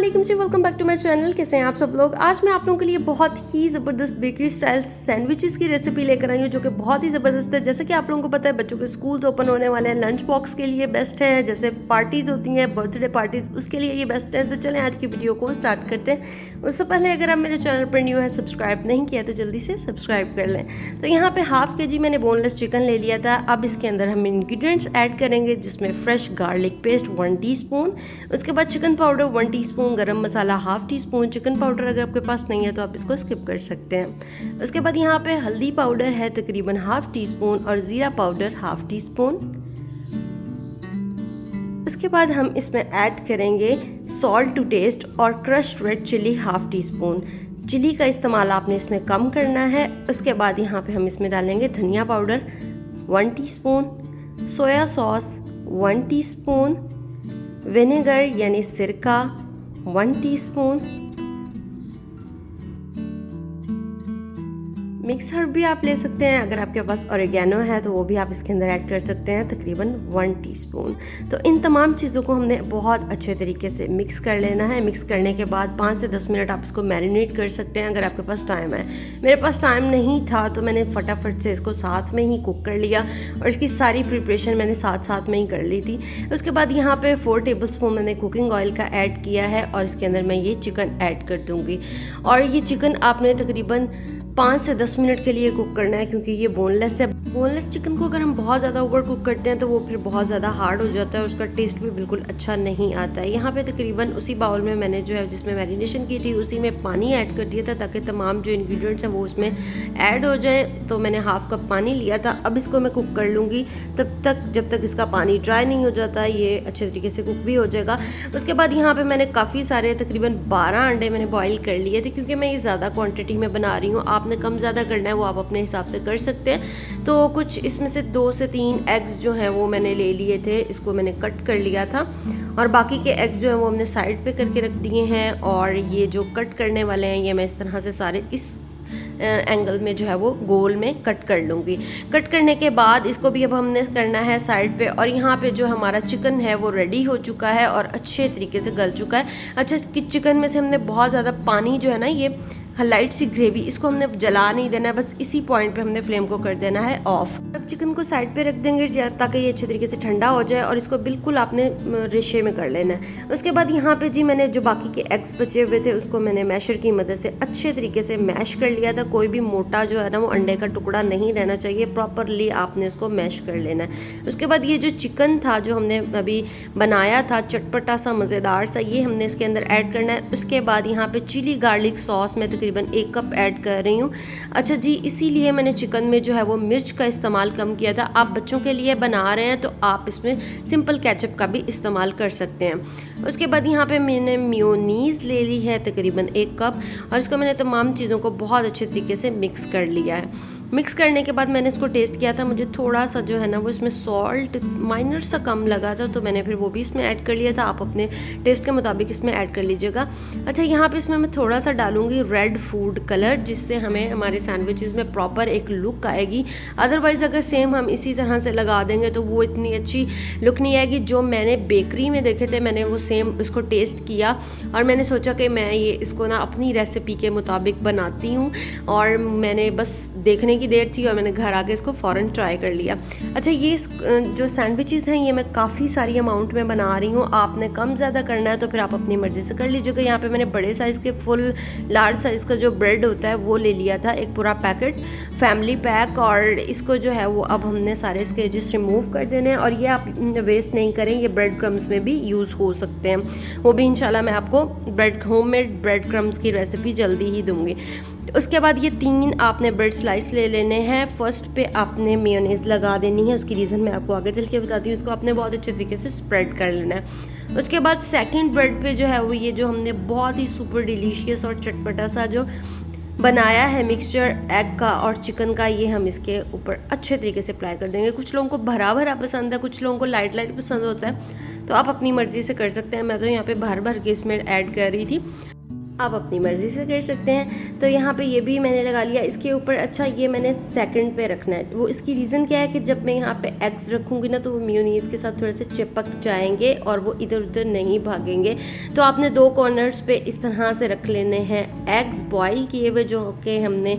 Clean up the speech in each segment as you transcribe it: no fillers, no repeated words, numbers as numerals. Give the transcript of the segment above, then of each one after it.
वालेकुम जी, welcome back to my channel. कैसे हैं आप सब लोग। आज मैं आप लोगों के लिए बहुत ही ज़बरदस्त बेकरी स्टाइल सैंडविचेस की रेसिपी लेकर आई हूँ जो कि बहुत ही ज़बरदस्त है। जैसे कि आप लोगों को पता है बच्चों के स्कूल्स ओपन होने वाले हैं, लंच बॉक्स के लिए बेस्ट है, जैसे पार्टीज़ होती हैं, बर्थडे पार्टीज़, उसके लिए ये बेस्ट है। तो चलें आज की वीडियो को स्टार्ट करते हैं। उससे पहले अगर आप मेरे चैनल पर न्यू है, सब्सक्राइब नहीं किया तो जल्दी से सब्सक्राइब कर लें। तो यहाँ पर हाफ के मैंने बोनलेस चिकन ले लिया था। अब इसके अंदर हम इंग्रीडियंट्स ऐड करेंगे जिसमें फ्रेश गार्लिक पेस्ट 1 टीस्पून, उसके बाद chicken powder 1 teaspoon, garam masala half teaspoon, chicken powder अगर आपके पास नहीं है तो आप इसको स्किप कर सकते हैं। उसके बाद यहाँ पे हल्दी पाउडर है तकरीबन हाफ टी स्पून और ज़ीरा पाउडर हाफ टी स्पून। उसके बाद हम इसमें ऐड करेंगे सॉल्ट टू टेस्ट और crushed red chilli half teaspoon. Chilli का इस्तेमाल आपने इसमें कम करना है। उसके बाद यहाँ पे हम इसमें डालेंगे धनिया powder 1 teaspoon, soya sauce 1 teaspoon, vinegar यानी सिरका 1 टीस्पून, मिक्स हर्ब भी आप ले सकते हैं। अगर आपके पास ऑरिगेनो है तो वो भी आप इसके अंदर ऐड कर सकते हैं, तकरीबन 1 टीस्पून। तो इन तमाम चीज़ों को हमने बहुत अच्छे तरीके से मिक्स कर लेना है। मिक्स करने के बाद 5 से 10 मिनट आप इसको मैरिनेट कर सकते हैं अगर आपके पास टाइम है। मेरे पास टाइम नहीं था तो मैंने फटाफट से इसको साथ में ही कुक कर लिया और इसकी सारी प्रिपरेशन मैंने साथ में ही कर ली थी। उसके बाद यहाँ पे 4 टेबलस्पून मैंने कुकिंग ऑयल का ऐड किया है और इसके अंदर मैं ये चिकन ऐड कर दूँगी। और ये चिकन आपने तकरीबन 5 से 10 मिनट के लिए कुक करना है क्योंकि ये बोनलेस है। बोनलेस चिकन को अगर हम बहुत ज़्यादा ओवर कुक करते हैं तो वो फिर बहुत ज़्यादा हार्ड हो जाता है, उसका टेस्ट भी बिल्कुल अच्छा नहीं आता है। यहाँ पे तकरीबन उसी बाउल में मैंने जो है जिसमें मैरिनेशन की थी उसी में पानी ऐड कर दिया था ताकि तमाम जो इंग्रेडिएंट्स हैं वो उसमें ऐड हो जाए। तो मैंने हाफ कप पानी लिया था। अब इसको मैं कुक कर लूँगी तब तक जब तक इसका पानी ड्राई नहीं हो जाता, ये अच्छे तरीके से कुक भी हो जाएगा। उसके बाद यहाँ पर मैंने काफ़ी सारे तकरीबन 12 अंडे मैंने बॉयल कर लिए थे क्योंकि मैं ये ज़्यादा क्वान्टिटी में बना रही हूँ। आपने कम ज़्यादा करना है वो आप अपने हिसाब से कर सकते हैं। तो कुछ इसमें से 2 से 3 एग्स जो हैं वो मैंने ले लिए थे, इसको मैंने कट कर लिया था और बाकी के एग्स जो हैं वो हमने साइड पे करके रख दिए हैं। और ये जो कट करने वाले हैं ये मैं इस तरह से सारे इस एंगल में जो है वो गोल में कट कर लूँगी। कट करने के बाद इसको भी अब हमने करना है साइड पे। और यहाँ पे जो हमारा चिकन है वो रेडी हो चुका है और अच्छे तरीके से गल चुका है। अच्छा, कि चिकन में से हमने बहुत ज़्यादा पानी जो है ना, ये लाइट सी ग्रेवी, इसको हमने जला नहीं देना है, बस इसी पॉइंट पे हमने फ्लेम को कर देना है ऑफ। अब चिकन को साइड पे रख देंगे ताकि ये अच्छे तरीके से ठंडा हो जाए और इसको बिल्कुल आपने रेशे में कर लेना है। उसके बाद यहाँ पे जी मैंने जो बाकी के एग्स बचे हुए थे उसको मैंने मैशर की मदद से अच्छे तरीके से मैश कर लिया था। कोई भी मोटा जो है ना वो अंडे का टुकड़ा नहीं रहना चाहिए, प्रॉपरली आपने उसको मैश कर लेना है। उसके बाद ये जो चिकन था जो हमने अभी बनाया था चटपटा सा मज़ेदार सा, ये हमने इसके अंदर ऐड करना है। उसके बाद यहाँ पे चिली गार्लिक सॉस में तकरीबन 1 कप ऐड कर रही हूँ। अच्छा जी, इसीलिए मैंने चिकन में जो है वो मिर्च का इस्तेमाल कम किया था। आप बच्चों के लिए बना रहे हैं तो आप इसमें सिंपल केचप का भी इस्तेमाल कर सकते हैं। उसके बाद यहाँ पे मैंने मेयोनीज़ ले ली है तकरीबन 1 कप और इसको मैंने तमाम चीज़ों को बहुत अच्छे तरीके से मिक्स कर लिया है। मिक्स करने के बाद मैंने इसको टेस्ट किया था, मुझे थोड़ा सा जो है ना वो इसमें सॉल्ट माइनर सा कम लगा था तो मैंने फिर वो भी इसमें ऐड कर लिया था। आप अपने टेस्ट के मुताबिक इसमें ऐड कर लीजिएगा। अच्छा, यहाँ पे इसमें मैं थोड़ा सा डालूंगी रेड फूड कलर जिससे हमें हमारे सैंडविचेस में प्रॉपर एक लुक आएगी। अदरवाइज़ अगर सेम हम इसी तरह से लगा देंगे तो वो इतनी अच्छी लुक नहीं आएगी। जो मैंने बेकरी में देखे थे मैंने वो सेम इसको टेस्ट किया और मैंने सोचा कि मैं ये इसको ना अपनी रेसिपी के मुताबिक बनाती हूँ और मैंने बस देखने की देर थी और मैंने घर आके इसको फ़ौरन ट्राई कर लिया। अच्छा, ये जो सैंडविचेस हैं ये मैं काफ़ी सारी अमाउंट में बना रही हूँ। आपने कम ज़्यादा करना है तो फिर आप अपनी मर्ज़ी से कर लीजिएगा। यहाँ पे मैंने बड़े साइज़ के फुल लार्ज साइज़ का जो ब्रेड होता है वो ले लिया था, एक पूरा पैकेट फैमिली पैक। और इसको जो है वो अब हमने सारे इसके एजेस रिमूव कर देने हैं और ये आप वेस्ट नहीं करें, ये ब्रेड क्रम्स में भी यूज़ हो सकते हैं। वो भी इंशाल्लाह मैं आपको होममेड ब्रेड क्रम्स की रेसिपी जल्दी ही दूँगी। उसके बाद ये 3 आपने ब्रेड स्लाइस ले लेने हैं। फर्स्ट पे आपने मेयोनीज़ लगा देनी है, उसकी रीज़न मैं आपको आगे चल के बताती हूँ। उसको आपने बहुत अच्छे तरीके से स्प्रेड कर लेना है। उसके बाद सेकंड ब्रेड पे जो है वो ये जो हमने बहुत ही सुपर डिलीशियस और चटपटा सा जो बनाया है मिक्सचर एग का और चिकन का, ये हम इसके ऊपर अच्छे तरीके से अप्लाई कर देंगे। कुछ लोगों को भरा भरा पसंद है, कुछ लोगों को लाइट लाइट पसंद होता है, तो आप अपनी मर्ज़ी से कर सकते हैं। मैं तो यहाँ पे भर भर के इसमें ऐड कर रही थी। आप अपनी मर्ज़ी से कर सकते हैं। तो यहाँ पे ये भी मैंने लगा लिया इसके ऊपर। अच्छा, ये मैंने सेकंड पे रखना है। वो इसकी रीज़न क्या है कि जब मैं यहाँ पे एग्स रखूँगी ना तो वो मेयोनीज़ के साथ थोड़े से चिपक जाएंगे और वो इधर उधर नहीं भागेंगे। तो आपने 2 कॉर्नर्स पे इस तरह से रख लेने हैं एग्स बॉईल किए हुए, जो कि हमने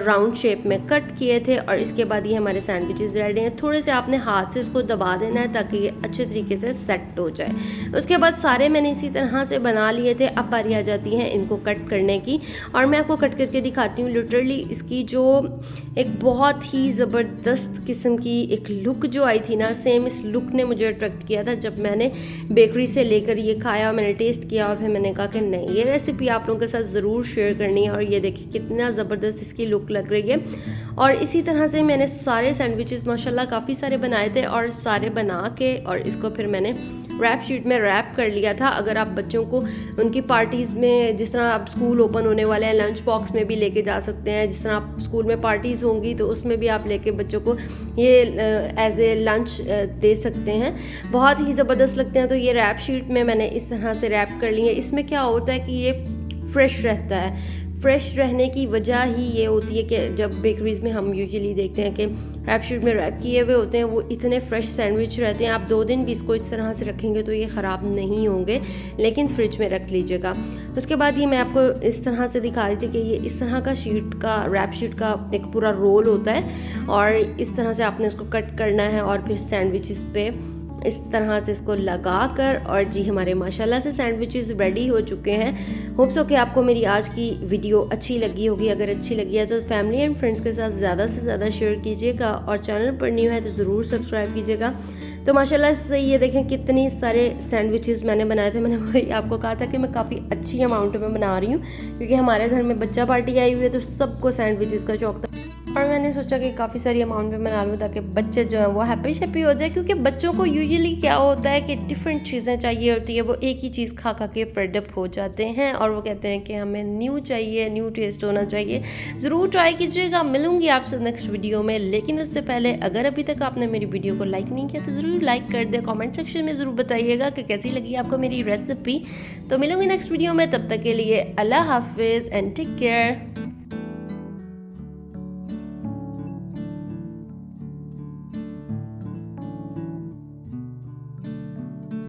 राउंड शेप में कट किए थे। और इसके बाद ये हमारे सैंडविचेस रेडी हैं। थोड़े से आपने हाथ से इसको दबा देना है ताकि ये अच्छे तरीके से सेट हो जाए। उसके बाद सारे मैंने इसी तरह से बना लिए थे। अब बारी आ जाती है इनको कट करने की, और मैं आपको कट करके दिखाती हूँ। लिटरली इसकी जो एक बहुत ही ज़बरदस्त किस्म की एक लुक जो आई थी ना, सेम इस लुक ने मुझे अट्रैक्ट किया था जब मैंने बेकरी से लेकर ये खाया, मैंने टेस्ट किया और फिर मैंने कहा कि नहीं, ये रेसिपी आप लोगों के साथ ज़रूर शेयर करनी है। और ये देखिए कितना ज़बरदस्त इसकी लुक लग रही है। और इसी तरह से मैंने सारे सैंडविचेस माशाल्लाह काफ़ी सारे बनाए थे, और सारे बना के और इसको फिर मैंने रैप शीट में रैप कर लिया था। अगर आप बच्चों को उनकी पार्टीज़ में, जिस तरह आप स्कूल ओपन होने वाले हैं, लंच बॉक्स में भी लेके जा सकते हैं। जिस तरह आप स्कूल में पार्टीज़ होंगी तो उसमें भी आप लेके बच्चों को ये एज ए लंच दे सकते हैं। बहुत ही ज़बरदस्त लगते हैं। तो ये रैप शीट में मैंने इस तरह से रैप कर ली है। इसमें क्या होता है कि ये फ्रेश रहता है। फ्रेश रहने की वजह ही ये होती है कि जब बेकरीज़ में हम यूजुअली देखते हैं कि रैप शीट में रैप किए हुए होते हैं, वो इतने फ्रेश सैंडविच रहते हैं। आप 2 दिन भी इसको इस तरह से रखेंगे तो ये ख़राब नहीं होंगे, लेकिन फ्रिज में रख लीजिएगा। तो उसके बाद ये मैं आपको इस तरह से दिखा रही थी कि ये इस तरह का शीट का, रैप शीट का एक पूरा रोल होता है, और इस तरह से आपने इसको कट करना है और फिर सैंडविचेस पे इस तरह से इसको लगाकर। और जी हमारे माशाल्लाह से सैंडविचेस रेडी हो चुके हैं। होप्स हो कि आपको मेरी आज की वीडियो अच्छी लगी होगी। अगर अच्छी लगी है तो फैमिली एंड फ्रेंड्स के साथ ज़्यादा से ज़्यादा शेयर कीजिएगा, और चैनल पर न्यू है तो ज़रूर सब्सक्राइब कीजिएगा। तो माशाल्लाह से ये देखें कितनी सारे सैंडविचेस मैंने बनाए थे। मैंने वही आपको कहा था कि मैं काफ़ी अच्छी अमाउंट में बना रही हूँ, क्योंकि हमारे घर में बच्चा पार्टी आई हुई है तो सबको सैंडविचेस का शौक था। और मैंने सोचा कि काफ़ी सारी अमाउंट में बना लूँ ताकि बच्चे जो है वो हैप्पी शैप्पी हो जाए। क्योंकि बच्चों को यूजुअली क्या होता है कि डिफरेंट चीज़ें चाहिए होती है। वो एक ही चीज़ खा खा के फेड अप हो जाते हैं, और वो कहते हैं कि हमें न्यू चाहिए, न्यू टेस्ट होना चाहिए। ज़रूर ट्राई कीजिएगा। मिलूंगी आपसे नेक्स्ट वीडियो में, लेकिन उससे पहले अगर अभी तक आपने मेरी वीडियो को लाइक नहीं किया तो ज़रूर लाइक कर दे। कॉमेंट सेक्शन में ज़रूर बताइएगा कि कैसी लगी आपको मेरी रेसिपी। तो मिलूंगी नेक्स्ट वीडियो में, तब तक के लिए अल्लाह हाफिज़ एंड टेक केयर।